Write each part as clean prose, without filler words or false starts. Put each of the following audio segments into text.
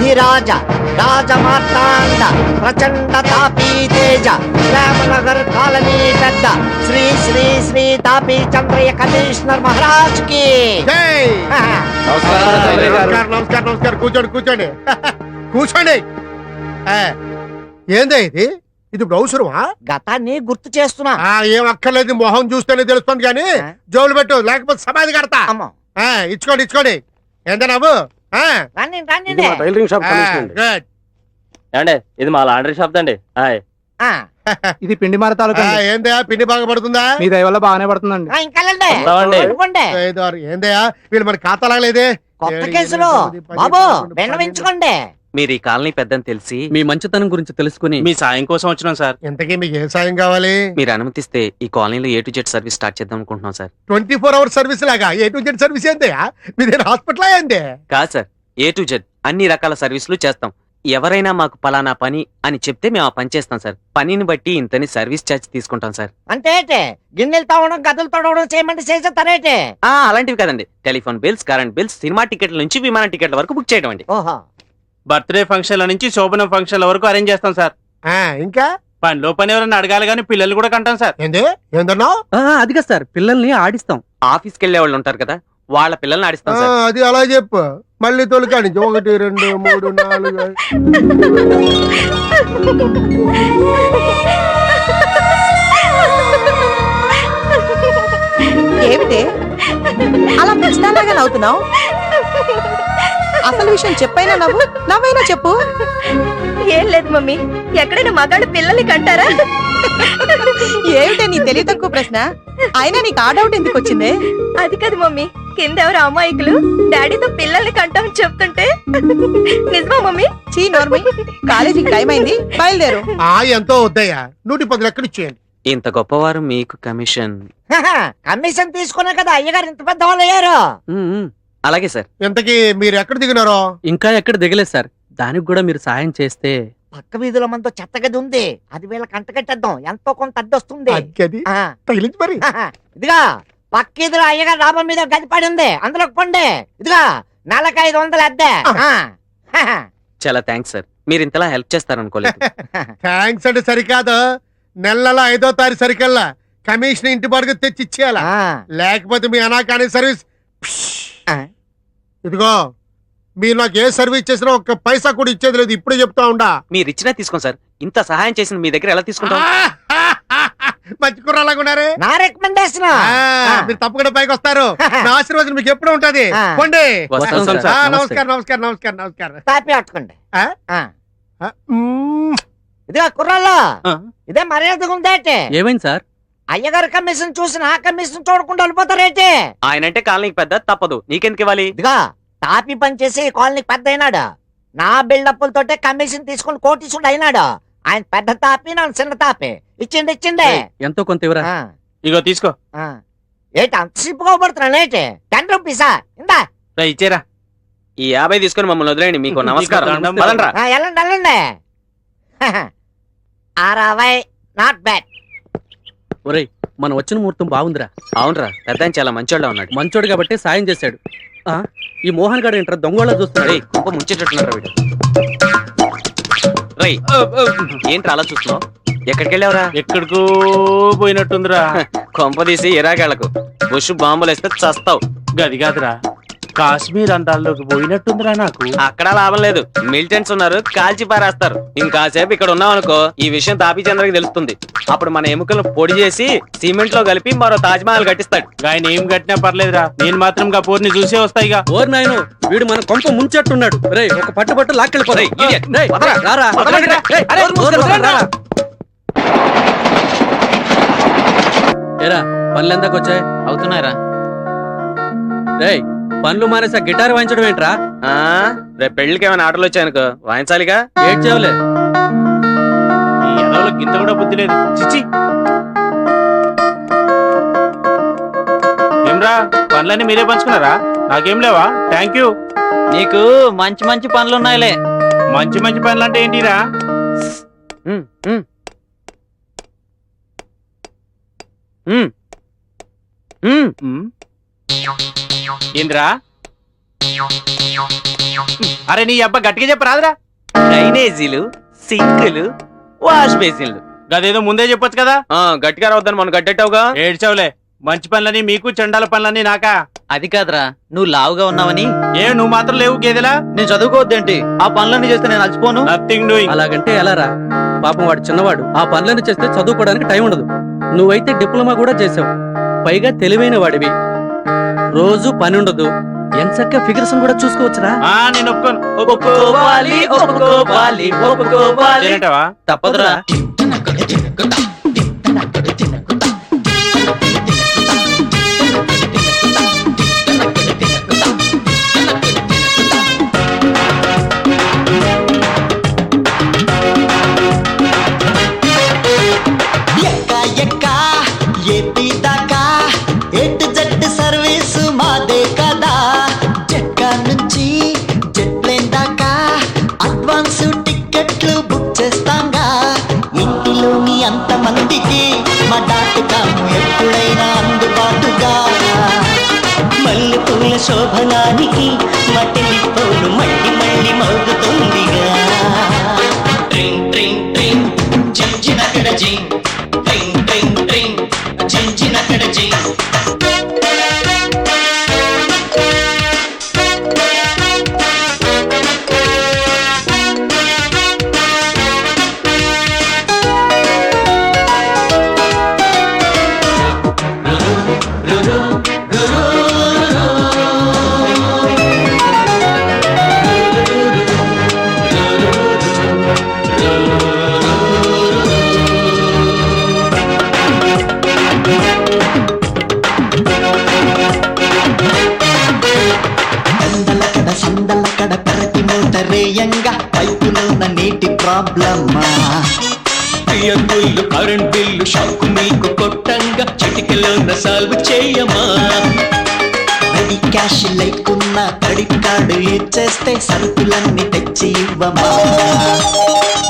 అధిరాజ రాజమార్తాండ ప్రచండ తాపీ Teja Ramnagar colony పెద్ద Shri Shri Shri తాపీ Chandraiah commissioner Maharaj కి నమస్కారం. కూర్చోండి కూర్చోండి కూర్చోండి. ఏందే ఇది? ఇది అవసరమా? గతాన్ని గుర్తు చేస్తున్నా. ఏం అక్కర్లేదు, మొహం చూస్తేనే తెలుస్తుంది కానీ జోలు పెట్టు, లేకపోతే సమాధి కడతా. ఇచ్చుకోండి ఇచ్చుకోండి. ఎంత నవ్వు? ఇది మా లాండ్రీ షాప్ అండి. ఇది పిండి మార తాలూకా. ఏందయా పిండి బాగా పడుతుందా? మీ దయ వల్ల బాగానే పడుతుందండి. ఏందయా వీళ్ళు మరి ఖాతా లాగలేదే? కొత్త కేసులో బాబు విన్నవించుకోండి. మీరు ఈ కాలనీ పెద్దని తెలిసి మీ మంచితనం గురించి తెలుసుకుని మీ సాయం కోసం వచ్చినాం సార్. ఇంతకీ మీకు ఏ సాయం కావాలి? మీరు అనుమతిస్తే ఈ కాలనీలో A to Z service start చేద్దాం అనుకుంటున్నాం సార్. 24 hours సర్వీస్ లాగా A to Z సర్వీస్ ఏందయా? మీదే హాస్పిటల్ ఏందే? కాదు సార్, A to Z అన్ని రకాల సర్వీసులు చేస్తాం. ఎవరైనా మాకు పలానా పని అని చెప్తే మేము ఆ పని చేస్తాం సార్. పనిని బట్టి ఇంతని సర్వీస్ ఛార్జ్ తీసుకుంటాం సార్. అంటే గిన్నెలు తవ్వడం గదులు తొడవడం చేయమంటే చేసేస్తారేటే? అలాంటివి కదండి. Telephone bills, current bills, cinema టికెట్ల నుంచి విమాన టికెట్ల వరకు బుక్ చేయడం అండి. ఓహో. బర్త్డే ఫంక్షన్ల నుంచి శోభనం ఫంక్షన్ల వరకు అరేంజ్ చేస్తాం సార్. ఇంకా పనిలో పని ఎవరైనా అడగాలి కానీ పిల్లలు కూడా కంటాం సార్. ఏందన్నావు? అదిగా సార్, పిల్లల్ని ఆడిస్తాం. ఆఫీస్కి వెళ్లే వాళ్ళు ఉంటారు కదా, వాళ్ళ పిల్లల్ని ఆడిస్తాం సార్. అది అలా చెప్పు. మళ్ళీ తొలికాడి 1 2 3 4 ఏమిటే అలా పిచ్చిదాలాగా నవ్వుతున్నావు? అసలు విషయం చెప్పైనా నవ్వైనా చెప్పు. ఏం లేదు మమ్మీ, ఎక్కడైనా మగాడు పిల్లల్ని కంటారా? ఏమిటే నీ తెలివి తక్కువ ప్రశ్న? అయినా నీకు ఆ డౌట్ ఎందుకు వచ్చింది? అది కాదు మమ్మీ, కింద ఎవరు అమ్మాయికులు డాడీతో పిల్లల్ని కంటామని చెప్తుంటే నిజమా మమ్మీ? చీ నోర్మి, కాలేజీకి టైం అయింది, బయలుదేరు. ఎంతో వద్దయ్యా, 110 లెక్కలు ఇచ్చేయండి. ఇంత గొప్పవారు మీకు కమిషన్. కమిషన్ తీసుకునే కదా అయ్యగారు ఇంత పెద్ద వాళ్ళు అయ్యారు. అలాగే సార్. ఇంతకీ మీరు ఎక్కడ దిగినారో? ఇంకా ఎక్కడ దిగలేదు సార్. దానికి కూడా మీరు సాయం చేస్తే. పక్క వీధిలో మనతో చెత్త గది ఉంది, అది వీళ్ళకి అంటకట్టేద్దాం, ఎంతో కొంత అద్దె వస్తుంది. తగిలించి మరి. ఇదిగా పక్క వీధిలో అయ్యగారు డాబా మీద గది పడి ఉంది, అందులోకి పండి. ఇదిగా నెలకు 500 అద్దె. చాలా థ్యాంక్స్ సార్, మీరు ఇంతలా హెల్ప్ చేస్తారనుకోలేదు. థ్యాంక్స్ అంటే సరికాదు, నెల 5వ తారీఖు సరికల్లా కమిషన్ ఇంటి బాడుగ తెచ్చి ఇచ్చేయాలా, లేకపోతే మీ అనాకాని సర్వీస్. ఇదిగో మీరు నాకు ఏ సర్వీస్ చేసినా ఒక్క పైసా కూడా ఇచ్చేది లేదు, ఇప్పుడే చెప్తా ఉండా. మీరు ఇచ్చినా తీసుకోండి సార్. ఇంత సహాయం చేసిన మీ దగ్గర ఎలా తీసుకుంటాం? మంచి కుర్రాలాగా ఉన్నారు. నా రికమెండేషన్. మీరు తప్పకుండా పైకి వస్తారు. నా ఆశీర్వాదం మీకు ఎప్పుడు ఉంటది. పోండి. నమస్కారం నమస్కారం నమస్కారం నమస్కారం. తాపి పట్టుకోండి. ఇదిగా కుర్రాళ్ళు, ఇదే మర్యాదగా ఉందేటే? ఏమైంది సార్? అయ్యగారు కమిషన్ చూసి నా కమిషన్ చూడకుండా వెళ్ళిపోతారేంటి? ఆయనంటే కాలనీకి పెద్ద, తప్పదు. నీకెందుకు ఇవ్వాలి? ఇదిగా తాపి పని చేసి కాలనీకి పెద్ద అయినాడు. నా బిల్డప్పులతోటే కమిషన్ తీసుకుని కోటీసుడు అయినాడు. ఆయన పెద్ద తాపి, నన్ను చిన్న తాపి. ఇచ్చిండి ఇచ్చిండి. ఎంతో కొంత ఇవ్వరా? ఇగో తీసుకో. ఏంటి అంత సిప్పుగా పడుతున్నాను ఏంటి? 10 రూపీసా? ఇందా ఇచ్చేరా. ఈ 50 తీసుకుని మమ్మల్ని వదిలేండి. మీకు నమస్కారం. వెళ్ళండి వెళ్ళండి. 60 నాట్ బ్యాడ్. ఒరేయ్, మనం వచ్చిన ముహూర్తం బాగుందిరా. అవునరా, పెద్ద చాలా మంచోళ్ళ ఉన్నాడు. మంచోడు కాబట్టి సాయం చేశాడు. ఈ మోహన్ గారు ఏంట్రా దొంగోళ్ళ చూస్తున్నాడు? కుంప ముంచేటట్టున్నారా వీడు? రై ఏంట్రా అలా చూస్తున్నావు? ఎక్కడికి వెళ్ళావురా? ఎక్కడికో పోయినట్టుందిరా. కొంప తీసి ఇరాకేళ్లకు బుష్ బాంబులు వేస్తే చస్తావు. గది కాదురా, కాశ్మీర్ అందాల్లోకి పోయినట్టుందిరా నాకు. అక్కడ లాభం లేదు, మిలిటెంట్స్ ఉన్నారు, కాల్చి పారేస్తారు. ఇంకాసేపు ఇక్కడ ఉన్నాం అనుకో, ఈ విషయం తాపీ చంద్రకి తెలుస్తుంది. అప్పుడు మన ఎముకలను పొడి చేసి సిమెంట్ లో కలిపి మరో తాజ్ మహల్ కట్టిస్తాడు. ఆయన ఏం కట్టినా పర్లేదురా, నేను మాత్రం పూర్ని చూసే వస్తాయిగా. ఓర్ నాయను, వీడు మన కొంప ముంచెట్టున్నాడు. రే ఒక పట్టు లాక్కెళ్ళిపోతాయి. ఏరా పనులు ఎందాక వచ్చాయి? అవుతున్నాయిరా. రే పనులు మానేసా గిటార్ వాయించడం ఏంట్రా? రేపు పెళ్లికి ఏమైనా ఆటలు వచ్చాయనుకో వాయించాలిగా. ఏడ్ చేయలే, ఈ ఎదవలకు గింత కూడా బుద్ధి లేదు. చిచ్చి ఏమ్రా, పనులన్నీ మీరే పంచుకున్నారా? నాకేం లేవా? Thank you. నీకు మంచి మంచి పనులు ఉన్నాయిలే. మంచి మంచి పనులు అంటే ఏంటిరా? ఏంద్రా అరే నీ అబ్బా గట్టిగా చెప్పరాదురా. డ్రైనేజీలు, సింకులు, వాష్ బేసిన్లు. గదేదో ముందే చెప్పొచ్చు కదా. గట్టిగా రావద్దని మనం గట్టెట్టావుగా. ఏడ్చావులే. మంచి పనులని మీకు, చండాల పనులని నాకా. అది కాదురా, నువ్వు లావుగా ఉన్నావని. నువ్వు మాత్రం లేవు గేదెలా. నేను చదువుకోవద్దేంటి? ఆ పనులన్నీ చేస్తే నేను అలసిపోను. Nothing doing. అలాగంటే ఎలా రా? పాపం వాడు చిన్నవాడు, ఆ పనులన్నీ చేస్తే చదువుకోవడానికి టైం ఉండదు. నువ్వైతే డిప్లొమా కూడా చేసావు, పైగా తెలివైన వాడివి. రోజు పని ఉండదు, ఎంచక్క ఫిగర్స్ కూడా చూసుకోవచ్చురా. నేను ఒప్పుకోను. ఒప్పుకోవాలి, ఒప్పుకోవాలి, ఒప్పుకోవాలి. ఏంటవా? తప్పదురా. శోభనానికి మా టెలిఫోను మళ్ళీ మళ్ళీ మోగుతుందిగా. ట్రింగ్ ట్రింగ్ ట్రింగ్ జింజినకడ జింగ్, ట్రింగ్ ట్రింగ్ ట్రింగ్ జింజినకడ జింగ్. సందలకడ పెరటి మోటరేయంగా పైపులోన నీటి ప్రాబ్లమ్మా. బిల్లు కరెంట్ బిల్లు షాకు మీకు కొట్టంగా చిటికలోన సాల్వ్ చేయమా. రెడీ క్యాష్ లేకున్నా క్రెడిట్ కార్డు ఇచ్చేస్తే సరుకులన్నీ తెచ్చి ఇవ్వమా.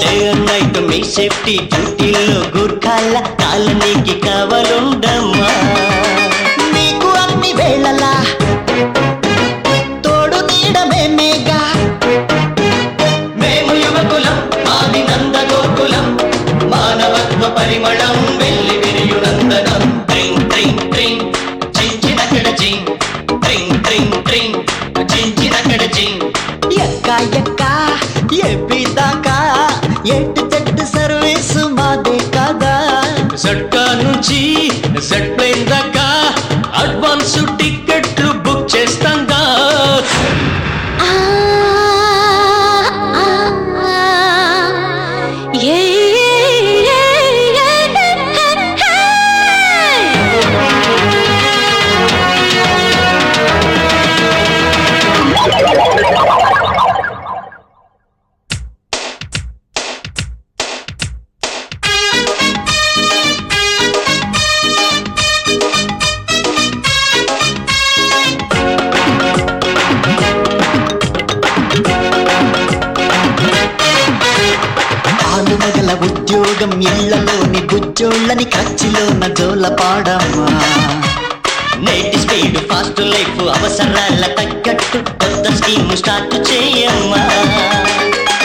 డే అండ్ నైట్ మీ సేఫ్టీ డ్యూటీలో గూర్ఖాల కాలనీకి కావాలుండమ్మా. మీకు అన్ని వేళలా తోడు నీడమేమేగా. మేము యువకులం, మాది నందగోకులం, మానవత్వ పరిమళం వెళ్ళి విరియునందనం. ట్రింగ్ ట్రింగ్ ట్రింగ్ జింజినకడ జింగ్, ట్రింగ్ ట్రింగ్ ట్రింగ్ జింజినకడ జింగ్. ఎక్కా ఎక్కా ఏపీ దాకా ఎటు చెట్టు సర్వీసు మాదే కదా. జట్కా నుంచి జట్ ప్లేన్ దాకా అడ్వాన్స్ టికెట్లు బుక్ చేస్తాంగా. ఆలుమగల ఉద్యోగం ఇళ్లలోని బుజ్జోళ్ళని ఖర్చులోన జోల పాడమ్మా. నేటి స్పీడ్ ఫాస్ట్ లైఫ్ అవసరాల తగ్గట్టు కొత్త స్కీమ్ స్టార్ట్ చేయమ్మా.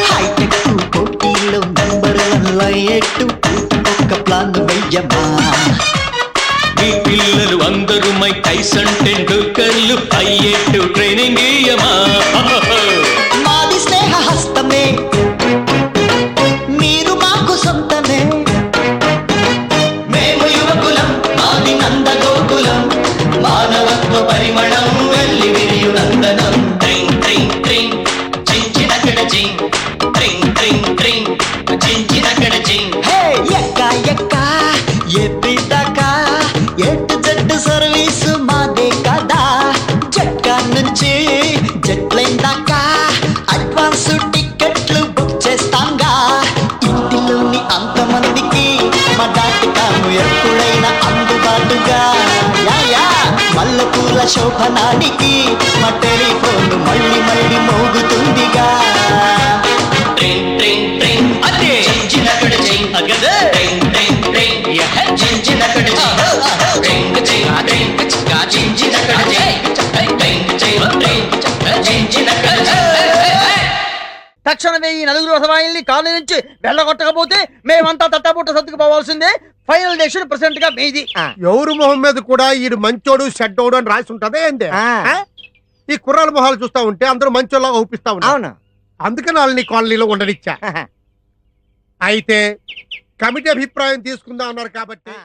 హైటెక్ పోటీలో నంబర్ 1 ఎట్టు ఒక్క ప్లాన్ వెయ్యమ్మా. మీ పిల్లలు అందరూ మైక్ టైసన్ టెండూల్కర్లు అయ్యేట్టు ట్రైనింగ్ ఇయ్యమా. మాది స్నేహ హస్తమే, మీరు మాకు సొంతమే. మేము యువకులం, మాది నందగోకులం, మానవత్వ పరిమళం వెళ్ళి విరియునందనం. ట్రింగ్ ట్రింగ్ ట్రింగ్ జింజినకడ జింగ్, ట్రింగ్ ట్రింగ్ ట్రింగ్ జింజినకడ జింగ్. ఎక్కా ఎక్కా ఏపీ దాకా ఎటు జట్టు సర్వీసు మాదే కదా. జట్కా నుంచి జట్ లైన్ దాకా అడ్వాన్స్ టికెట్లు బుక్ చేస్తాంగా. ఇంటిలోని అంతమందికి మా డాక్టర్లు ఎప్పుడైనా అందుబాటుగా. మల్లెపూల శోభనానికి మా టెలిఫోన్ మళ్ళీ మళ్ళీ మోగుతుందిగా. ట్రింగ్ ట్రింగ్ ట్రింగ్ అదే జింజినకడ జింగ్ అగదే. ట్రింగ్ ట్రింగ్ ట్రింగ్ జింజినకడ జింగ్, ట్రింగ్ జింగ్ ట్రింగ్ జింజినకడ జింగ్, ట్రింగ్ జింగ్ ట్రింగ్ తక్షణమే ఈ నలుగురు అసవాయిల్ని కాలనీ నుంచి వెళ్ళగొట్టకపోతే మేమంతా తట్టబుట్ట సర్దుకుపోవాల్సిందే. ఫైనల్ డెసిషన్ ప్రెసిడెంట్ గా మీది. ఎవరు మొహం మీద కూడా ఈడు మంచోడు షెడ్డోడు అని రాసి ఉంటదే ఏంది? ఆ? ఈ కుర్రాల మొహాలు చూస్తా ఉంటే అందరూ మంచోళ్ళగా ఊపిస్తా ఉన్నారు. అవును. అందుకని వాళ్ళని కాలనీలో ఉండనిచ్చా. అయితే కమిటీ అభిప్రాయం తీసుకుందాం అన్నారు కాబట్టి